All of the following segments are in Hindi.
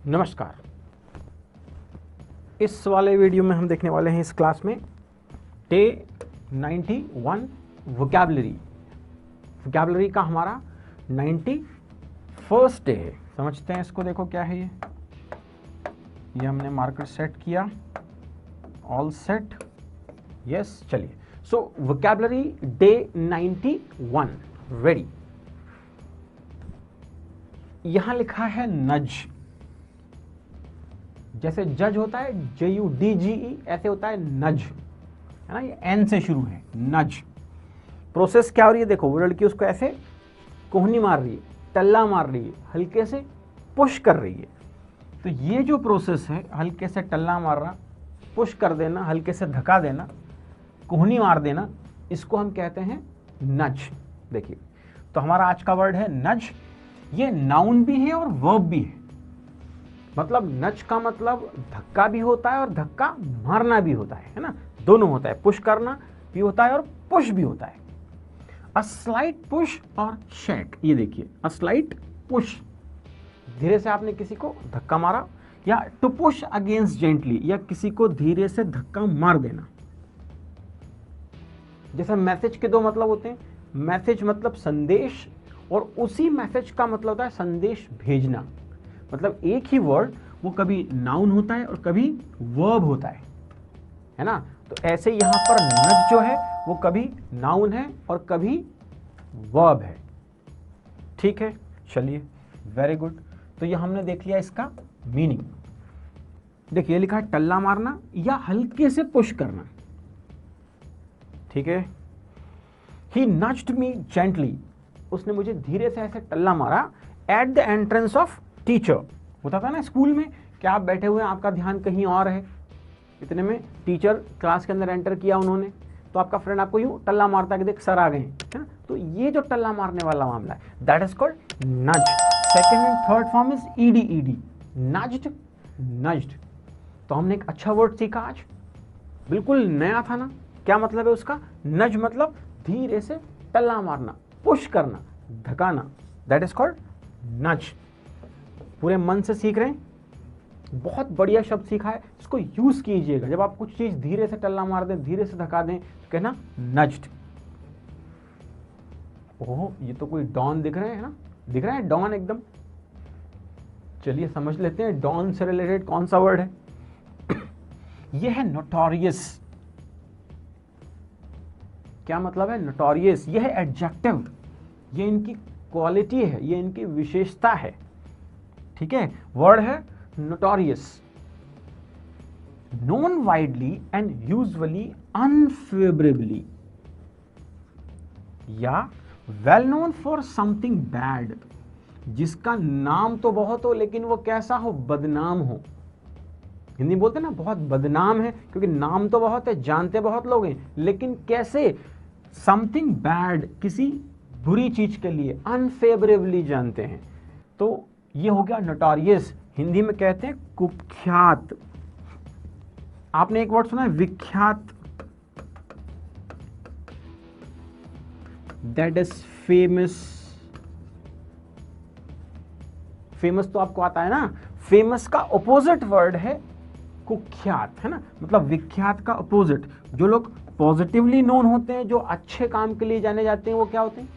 नमस्कार। इस वाले वीडियो में हम देखने वाले हैं इस क्लास में डे 91 वोकैबुलरी का हमारा 91st डे है। समझते हैं इसको। देखो क्या है ये हमने मार्कर सेट किया, ऑल सेट, यस। चलिए, सो वोकैबुलरी डे 91 रेडी। यहां लिखा है नज। जैसे जज होता है JUDGE, ऐसे होता है नज, है ना। ये N से शुरू है, नज। प्रोसेस क्या हो रही है? देखो, वो लड़की उसको ऐसे कोहनी मार रही है, टल्ला मार रही है, हल्के से पुश कर रही है। तो ये जो प्रोसेस है, हल्के से टल्ला मारना, पुश कर देना, हल्के से धक्का देना, कोहनी मार देना, इसको हम कहते हैं नज। देखिए, तो हमारा आज का वर्ड है नज। ये नाउन भी है और वर्ब भी है। मतलब नच का मतलब धक्का भी होता है और धक्का मारना भी होता है ना। दोनों होता है, पुश करना भी होता है और पुश भी होता है। अ स्लाइट पुश और शेक। ये देखिए, अ स्लाइट पुश, धीरे से आपने किसी को धक्का मारा, या टू पुश अगेंस्ट जेंटली, या किसी को धीरे से धक्का मार देना। जैसे मैसेज के दो मतलब होते हैं। मैसेज मतलब संदेश, और उसी मैसेज का मतलब होता है संदेश भेजना। मतलब एक ही वर्ड वो कभी नाउन होता है और कभी वर्ब होता है ना। तो ऐसे यहां पर नज जो है वो कभी नाउन है और कभी वर्ब है। ठीक है, चलिए, वेरी गुड। तो ये हमने देख लिया इसका मीनिंग। देखिए, लिखा है टल्ला मारना या हल्के से पुश करना। ठीक है। ही नज्ड मी जेंटली, उसने मुझे धीरे से ऐसे टल्ला मारा। At the entrance of teacher, होता था ना स्कूल में कि आप बैठे हुए हैं, आपका ध्यान कहीं और है, इतने में टीचर क्लास के अंदर एंटर किया उन्होंने, तो आपका फ्रेंड आपको यूं टल्ला मारता है कि देख सर आ गए हैं, है ना। तो ये जो टल्ला मारने वाला मामला है, दैट इज कॉल्ड नज। Second and third form is ED, नज्ड, नज्ड। तो हमने एक अच्छा वर्ड सीखा आज, बिल्कुल नया था ना। क्या मतलब है उसका? नज मतलब धीरे से टल्ला मारना, पुश करना, धकाना, दैट इज कॉल्ड नज। पूरे मन से सीख रहे हैं, बहुत बढ़िया शब्द सीखा है, इसको यूज कीजिएगा। जब आप कुछ चीज धीरे से टल्ला मार दें, धीरे से धक्का दें, तो कहना नज्ड। ओह, ये तो कोई डॉन दिख रहे हैं ना, दिख रहा है डॉन एकदम। चलिए समझ लेते हैं डॉन से रिलेटेड कौन सा वर्ड है। ये है नोटोरियस। क्या मतलब है नोटोरियस? ये है एडजेक्टिव, ये इनकी क्वालिटी है, ये इनकी विशेषता है। ठीक है, वर्ड है notorious. Known widely and usually unfavourably, या well known for something bad, जिसका नाम तो बहुत हो लेकिन वो कैसा हो? बदनाम हो। हिंदी बोलते ना, बहुत बदनाम है, क्योंकि नाम तो बहुत है, जानते बहुत लोग हैं, लेकिन कैसे? समथिंग बैड, किसी बुरी चीज के लिए अनफेवरेबली जानते हैं। तो ये हो गया नोटोरियस। हिंदी में कहते हैं कुख्यात। आपने एक वर्ड सुना है विख्यात, दैट इज फेमस। फेमस तो आपको आता है ना। फेमस का ऑपोजिट वर्ड है कुख्यात, है ना। मतलब विख्यात का ऑपोजिट। जो लोग पॉजिटिवली नोन होते हैं, जो अच्छे काम के लिए जाने जाते हैं, वो क्या होते हैं?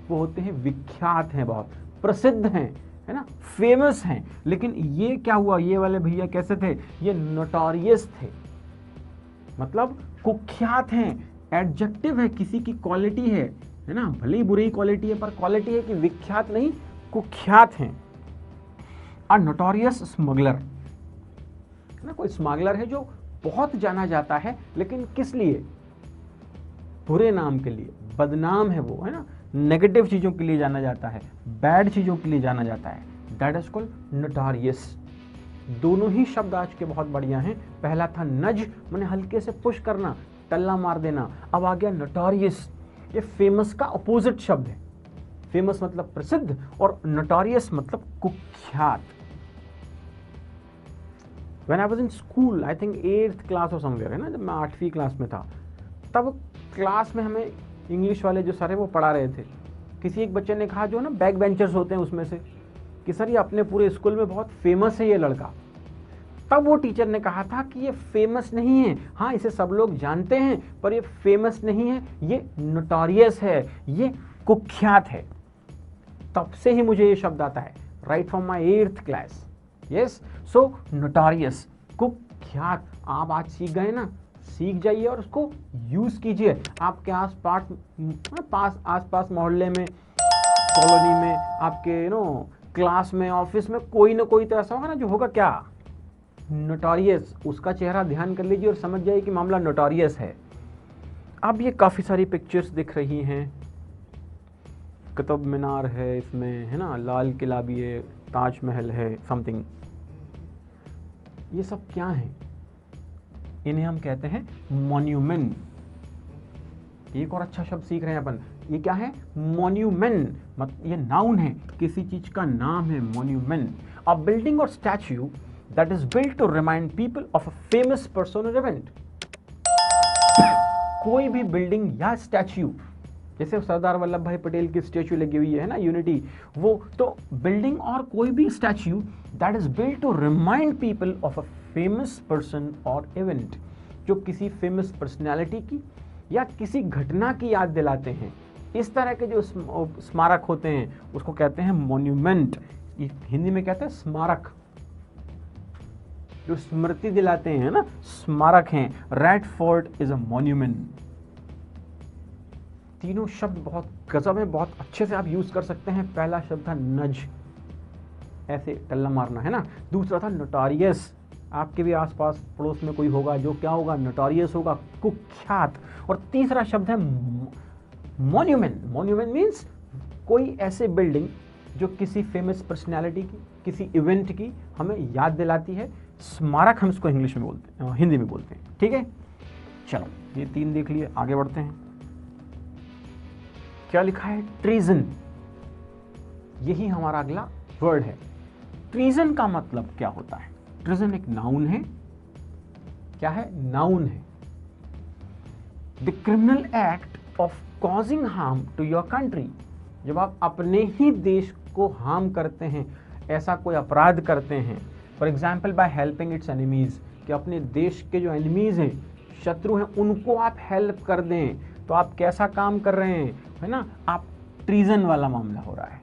वो होते हैं विख्यात हैं, बहुत प्रसिद्ध हैं, है ना, फेमस हैं। लेकिन ये क्या हुआ? ये वाले भैया कैसे थे? ये नोटोरियस थे, मतलब कुख्यात हैं। एडजेक्टिव है, किसी की क्वालिटी है ना। भले ही बुरी क्वालिटी है, पर क्वालिटी है कि विख्यात नहीं, कुख्यात हैं। अ नोटोरियस स्मगलर, है ना। कोई स्मगलर है जो बहुत जाना जाता है, लेकिन किस लिए? बुरे नाम के लिए, बदनाम है वो, है ना। नेगेटिव चीजों के लिए जाना जाता है, बैड चीजों के लिए जाना जाता है, दैट इज कॉल्ड नोटोरियस। दोनों ही शब्द आज के बहुत बढ़िया हैं। पहला था नज, मैंने हल्के से पुश करना, टल्ला मार देना। अब आ गया नोटोरियस, ये फेमस का अपोजिट शब्द है। फेमस मतलब प्रसिद्ध, और नोटोरियस मतलब कुख्यात। When I was in school, I think 8th class और समवेयर, है ना, जब मैं 8वीं क्लास में था, तब क्लास में हमें इंग्लिश वाले जो सर है वो पढ़ा रहे थे, किसी एक बच्चे ने कहा जो ना बैक बेंचर्स होते हैं उसमें से, कि सर ये अपने पूरे स्कूल में बहुत फेमस है ये लड़का। तब वो टीचर ने कहा था कि ये फेमस नहीं है, हाँ इसे सब लोग जानते हैं पर ये फेमस नहीं है, ये नोटोरियस है, ये कुख्यात है। तब से ही मुझे ये शब्द आता है, right from my 8th class. Yes, so notorious, कुख्यात। आप आज सीख गए ना, सीख जाइए और उसको यूज कीजिए। आपके आस पास मोहल्ले में, कॉलोनी में, आपके क्लास में, ऑफिस में कोई ना कोई तो ऐसा होगा ना जो होगा क्या, नोटोरियस। उसका चेहरा ध्यान कर लीजिए और समझ जाइए कि मामला नोटोरियस है। अब ये काफ़ी सारी पिक्चर्स दिख रही हैं, कुतुब मीनार है इसमें, है ना, लाल किला भी है, ताजमहल है, समथिंग। ये सब क्या है? इन्हें हम कहते हैं मॉन्यूमेंट। एक और अच्छा शब्द सीख रहे हैं अपन, ये क्या है? मॉन्यूमेंट। मतलब ये नाउन है, किसी चीज का नाम है मॉन्यूमेंट। अ बिल्डिंग और statue that is built to remind people of a famous person or event। कोई भी बिल्डिंग या स्टैच्यू, जैसे सरदार वल्लभ भाई पटेल की स्टैच्यू लगी हुई है ना, यूनिटी, वो तो बिल्डिंग और कोई भी statue that is built to remind people of a famous person और इवेंट, जो किसी फेमस पर्सनैलिटी की या किसी घटना की याद दिलाते हैं। इस तरह के जो स्मारक होते हैं उसको कहते हैं मॉन्यूमेंट। हिंदी में कहते हैं स्मारक, जो स्मृति दिलाते हैं ना, स्मारक हैं। Red fort is a monument. तीनों शब्द बहुत गजब है, बहुत अच्छे से आप यूज कर सकते हैं। पहला शब्द था नज, ऐसे टल्ला मारना, है ना। दूसरा था नोटोरियस, आपके भी आसपास पड़ोस में कोई होगा जो क्या होगा, नोटोरियस होगा, कुख्यात। और तीसरा शब्द है मॉन्यूमेंट। मॉन्यूमेंट मीन्स कोई ऐसे बिल्डिंग जो किसी फेमस पर्सनैलिटी की, किसी इवेंट की हमें याद दिलाती है। स्मारक हम इसको इंग्लिश में बोलते हैं, हिंदी में बोलते हैं। ठीक है, चलो ये 3 देख लिए, आगे बढ़ते हैं। क्या लिखा है? ट्रीजन। यही हमारा अगला वर्ड है। ट्रीजन का मतलब क्या होता है? ट्रीजन एक नाउन है। क्या है? नाउन है। The criminal act of causing harm to your country. जब आप अपने ही देश को हार्म करते हैं, ऐसा कोई अपराध करते हैं, for example by helping it's enemies, कि अपने देश के जो एनिमीज हैं, शत्रु हैं, उनको आप हेल्प कर दें, तो आप कैसा काम कर रहे हैं, है ना, आप ट्रीजन वाला मामला हो रहा है।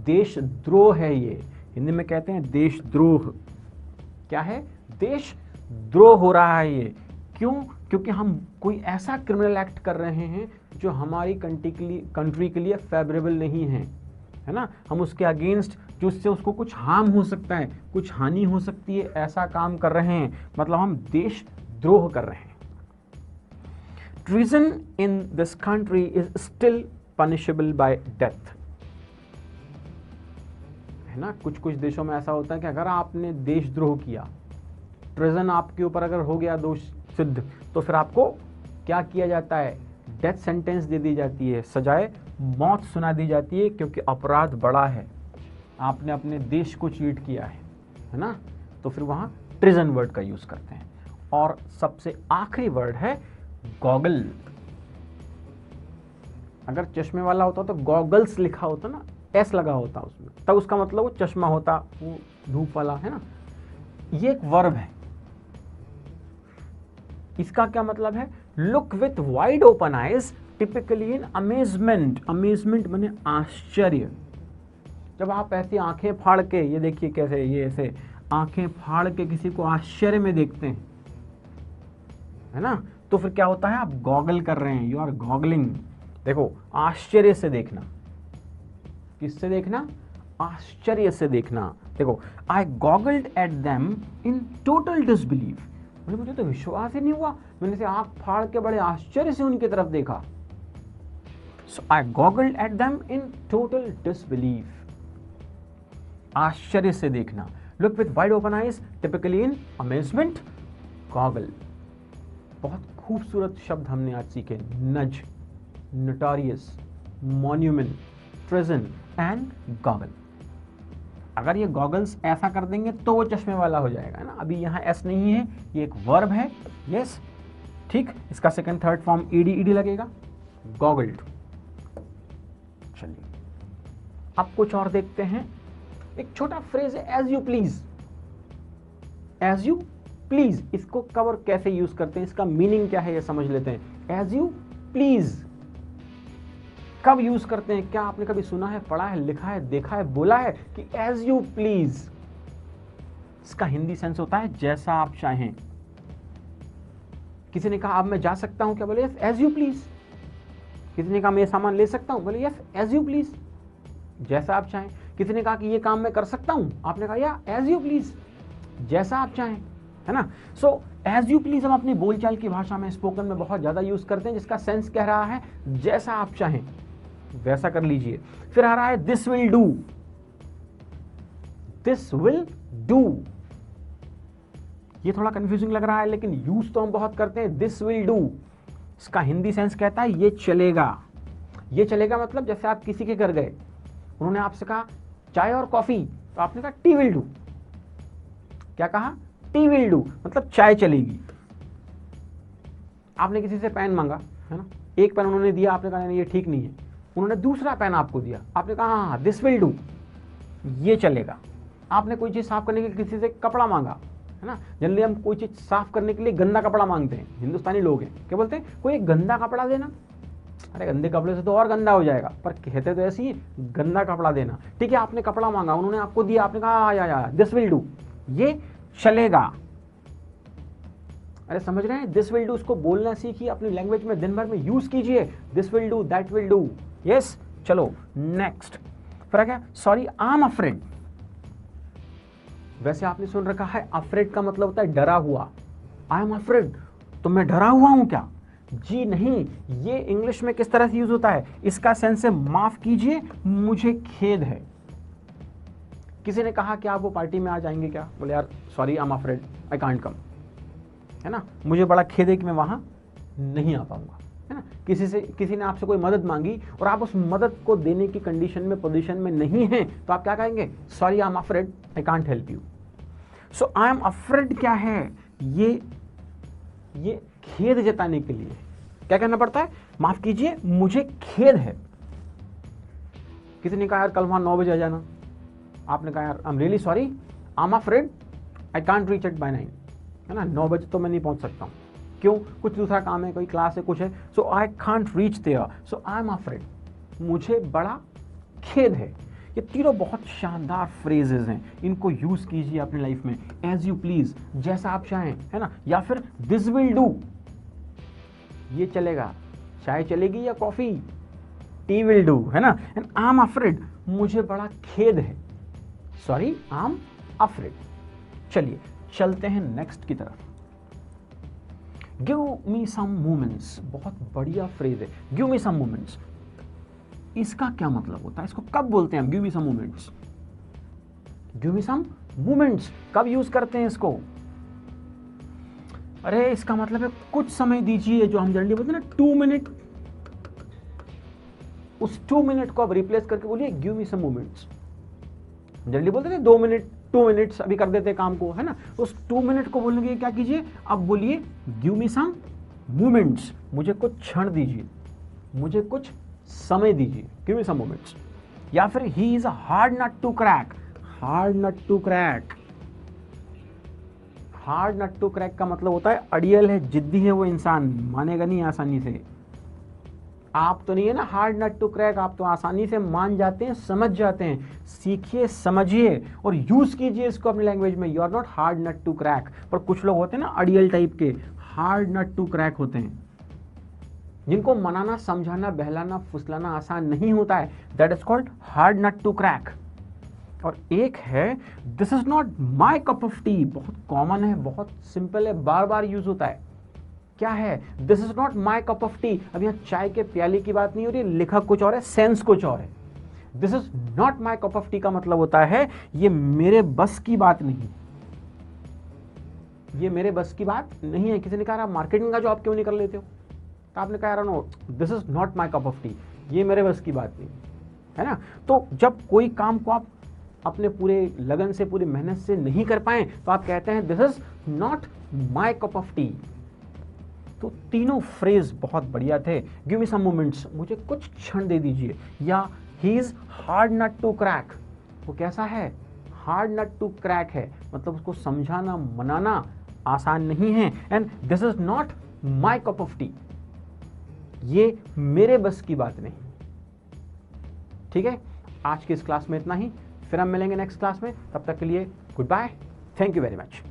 देशद्रोह है ये, हिंदी में कहते हैं देशद्रोह। क्या है? देशद्रोह हो रहा है ये। क्यों? क्योंकि हम कोई ऐसा क्रिमिनल एक्ट कर रहे हैं जो हमारी कंट्री के लिए फेवरेबल नहीं है, है ना। हम उसके अगेंस्ट, जो उससे उसको कुछ हार्म हो सकता है, कुछ हानि हो सकती है, ऐसा काम कर रहे हैं, मतलब हम देशद्रोह कर रहे हैं। Treason in this country is still punishable by death। है ना, कुछ कुछ देशों में ऐसा होता है कि अगर आपने देशद्रोह किया, ट्रीजन आपके ऊपर अगर हो गया दोष सिद्ध, तो फिर आपको क्या किया जाता है? डेथ सेंटेंस दे दी जाती है, सजाए मौत सुना दी जाती है, क्योंकि अपराध बड़ा है, आपने अपने देश को चीट किया है ना। तो फिर वहां ट्रीजन वर्ड का यूज करते हैं। और सबसे आखिरी वर्ड है गॉगल। अगर चश्मे वाला होता तो गॉगल्स लिखा होता ना, एस लगा होता उसमें, तब उसका मतलब वो चश्मा होता, वो धूप वाला, है ना। ये एक वर्ब है। इसका क्या मतलब है? Look with wide open eyes typically in amazement. Amazement माने आश्चर्य। जब आप ऐसी आंखें फाड़ के, ये देखिए कैसे, ये ऐसे आंखें फाड़ के किसी को आश्चर्य में देखते हैं, है ना, तो फिर क्या होता है? आप गॉगल कर रहे हैं, यू आर गॉगलिंग। देखो, आश्चर्य से देखना। किससे देखना? आश्चर्य से देखना। देखो, I goggled at them in total disbelief. मुझे तो विश्वास ही नहीं हुआ, मैंने से आंख फाड़ के बड़े आश्चर्य से उनकी तरफ देखा। So I goggled at them in total disbelief. आश्चर्य से देखना। Look with wide open eyes typically in amazement, goggle. बहुत खूबसूरत शब्द हमने आज सीखे। Nudge, notorious, monument, treason and goggle. अगर ये गॉगल्स ऐसा कर देंगे तो वो चश्मे वाला हो जाएगा ना। अभी यहाँ एस नहीं है, ये एक वर्ब है। यस, ठीक। इसका सेकंड थर्ड फॉर्म ईडी लगेगा। गॉगल्ड। चलिए अब कुछ और देखते हैं। एक छोटा फ्रेज है as you please. As you please, इसको कब और कैसे यूज करते हैं, इसका मीनिंग क्या है ये समझ लेते हैं। एज यू प्लीज कब यूज करते हैं? क्या आपने कभी सुना है, पढ़ा है, लिखा है, देखा है, बोला है कि एज यू प्लीज? इसका हिंदी सेंस होता है जैसा आप चाहें। किसी ने कहा अब मैं जा सकता हूं क्या? बोले यस एज यू प्लीज। किसी ने कहा मैं ये सामान ले सकता हूं? बोले यस एज यू प्लीज, जैसा आप चाहें। किसी ने कहा कि ये काम मैं कर सकता हूं? आपने कहा या एज यू प्लीज, जैसा आप चाहें, है ना। सो एज यू प्लीज हम अपनी बोलचाल की भाषा में, स्पोकन में बहुत ज्यादा यूज करते हैं, जिसका सेंस कह रहा है जैसा आप चाहें वैसा कर लीजिए। फिर आ रहा है this will do. This will do, ये थोड़ा कंफ्यूजिंग लग रहा है लेकिन यूज तो हम बहुत करते हैं। दिस विल डू, इसका हिंदी सेंस कहता है ये चलेगा। ये चलेगा मतलब जैसे आप किसी के घर गए, उन्होंने आपसे कहा चाय और कॉफी, तो आपने कहा टी विल डू। क्या कहा? टी विल डू, मतलब चाय चलेगी। आपने किसी से पेन मांगा, है ना, एक पेन उन्होंने दिया, आपने कहा नहीं ये ठीक नहीं है, उन्होंने दूसरा पेन आपको दिया, आपने कहा हाँ दिस विल डू, ये चलेगा। आपने कोई चीज साफ करने के लिए किसी से कपड़ा मांगा, है ना, जनरली हम कोई चीज साफ करने के लिए गंदा कपड़ा मांगते हैं, हिंदुस्तानी लोग हैं, क्या बोलते हैं? कोई एक गंदा कपड़ा देना। अरे गंदे कपड़े से तो और गंदा हो जाएगा, पर कहते तो ऐसे ही, गंदा कपड़ा देना। ठीक है, आपने कपड़ा मांगा, उन्होंने आपको दिया, आपने कहा या दिस विल डू, ये चलेगा। अरे समझ रहे हैं? दिस विल डू, उसको बोलना सीखिए, अपनी लैंग्वेज में दिन भर में यूज कीजिए। This will do, that will do, yes. चलो नेक्स्ट, फिर क्या? Sorry I am afraid. वैसे आपने सुन रखा है अफ्रेड का मतलब होता है डरा हुआ। आई एम अफ्रेड, तो मैं डरा हुआ हूं क्या? जी नहीं, ये इंग्लिश में किस तरह से यूज होता है? इसका सेंस है माफ कीजिए मुझे खेद है। किसी ने कहा कि आप वो पार्टी में आ जाएंगे क्या? बोले यार sorry I am afraid I can't come, है ना, मुझे बड़ा खेद है कि मैं वहां नहीं आ पाऊंगा, है ना। किसी ने आपसे कोई मदद मांगी और आप उस मदद को देने की कंडीशन में, पोजीशन में नहीं हैं, तो आप क्या कहेंगे? Sorry I am afraid I can't help you. So I am afraid क्या है? ये खेद जताने के लिए क्या कहना पड़ता है? माफ कीजिए मुझे खेद है। किसी ने कहा यार कल वहां 9 बजे आ जाना, आपने कहा यार I am really sorry I am afraid I can't reach it by 9, है ना, 9 बजे तो मैं नहीं पहुंच सकता हूं। क्यों? कुछ दूसरा काम है, कोई क्लास है, कुछ है, so I can't reach there, so I am afraid, मुझे बड़ा खेद है। ये तीनों बहुत शानदार फ्रेजेस हैं, इनको यूज कीजिए अपनी लाइफ में। एज यू प्लीज, जैसा आप चाहें, है ना, या फिर दिस विल डू, ये चलेगा, चाय चलेगी या कॉफी, टी विल डू, है ना। एंड आई एम अफ्रेड, मुझे बड़ा खेद है, सॉरी आई एम अफ्रेड। चलिए चलते हैं नेक्स्ट की तरफ। गिव मी सम मोमेंट्स, बहुत बढ़िया फ्रेज है, गिव मी सम मोमेंट्स। इसका क्या मतलब होता है? इसको कब बोलते हैं हम? Give me some moments, give me some moments कब यूज करते हैं इसको? अरे इसका मतलब है कुछ समय दीजिए, जो हम जनरली बोलते हैं ना 2 मिनट, उस 2 मिनट को आप रिप्लेस करके बोलिए give me some moments. Generally बोलते हैं 2 मिनट, 2 मिनट्स अभी कर देते हैं काम को, है ना, उस 2 मिनट को बोलने के लिए क्या कीजिए? अब बोलिए गिव मी सम मोमेंट्स, मुझे कुछ क्षण दीजिए, मुझे कुछ समय दीजिए, गिव मी सम मोमेंट्स। या फिर he is a hard nut to crack, hard nut to crack. Hard nut to crack का मतलब होता है अड़ियल है, जिद्दी है वो इंसान, मानेगा नहीं आसानी से। आप तो नहीं है ना हार्ड नट टू क्रैक, आप तो आसानी से मान जाते हैं, समझ जाते हैं। सीखिए, समझिए और यूज कीजिए इसको अपनी लैंग्वेज में। You are not hard nut to crack. पर कुछ लोग होते हैं ना अड़ियल टाइप के, हार्ड नट टू क्रैक होते हैं, जिनको मनाना, समझाना, बहलाना, फुसलाना आसान नहीं होता है। That is called hard nut to crack. और एक है this is not my cup of tea, बहुत कॉमन है, बहुत सिंपल है, बार बार यूज होता है। क्या है? This is not my cup of T. अब यहाँ चाय के प्याले की बात नहीं हो रही, लिखा कुछ और है, सेंस कुछ और है। This is not my cup of T का मतलब होता है ये मेरे बस की बात नहीं, ये मेरे बस की बात नहीं है। किसी ने कहा आप मार्केटिंग का जॉब क्यों नहीं कर लेते हो? तो आपने कहा no this is not my cup of tea, ये मेरे बस की बात नहीं है ना। तो जब कोई काम को आप अपने पूरे लगन से, पूरी मेहनत से नहीं कर पाए, तो आप कहते हैं this is not my cup of T. तो तीनों फ्रेज बहुत बढ़िया थे। गिव मी सम मोमेंट्स, मुझे कुछ क्षण दे दीजिए, या he is hard nut to crack, वो कैसा है, हार्ड नट टू क्रैक है, मतलब उसको समझाना मनाना आसान नहीं है। And this is not my cup of tea, ये मेरे बस की बात नहीं। ठीक है, आज की इस क्लास में इतना ही, फिर हम मिलेंगे नेक्स्ट क्लास में, तब तक के लिए good bye, thank you very much.